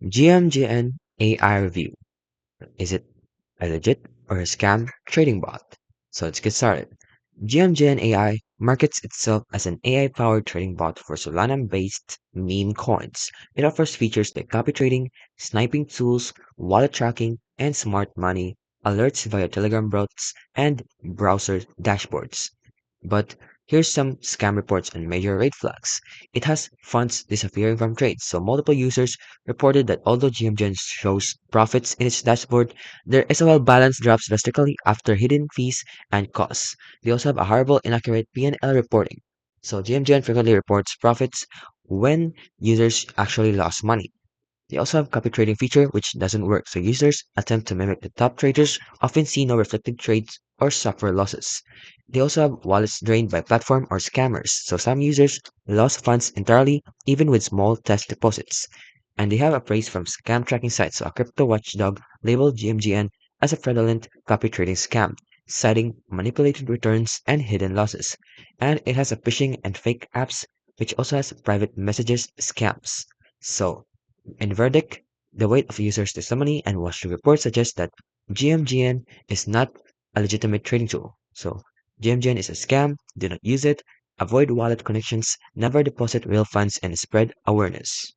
Gmgn AI review. Is it a legit or a scam trading bot? So let's get started. Gmgn AI markets itself as an AI-powered trading bot for Solana-based meme coins. It offers features like copy trading, sniping tools, wallet tracking, and smart money alerts via Telegram bots and browser dashboards. But here's some scam reports and major red flags. It has funds disappearing from trades, so multiple users reported that although GMGen shows profits in its dashboard, their SOL balance drops drastically after hidden fees and costs. They also have a horrible, inaccurate P&L reporting. So GMGen frequently reports profits when users actually lost money. They also have copy trading feature which doesn't work, so users attempt to mimic the top traders, often see no reflected trades or suffer losses. They also have wallets drained by platform or scammers, so some users lost funds entirely even with small test deposits. And they have a praise from scam tracking sites, so a crypto watchdog labeled GMGN as a fraudulent copy trading scam, citing manipulated returns and hidden losses. And it has a phishing and fake apps, which also has private messages scams. So in verdict, the weight of users' testimony and watchdog reports suggest that GMGN is not a legitimate trading tool. So GMGN is a scam, do not use it, avoid wallet connections, never deposit real funds, and spread awareness.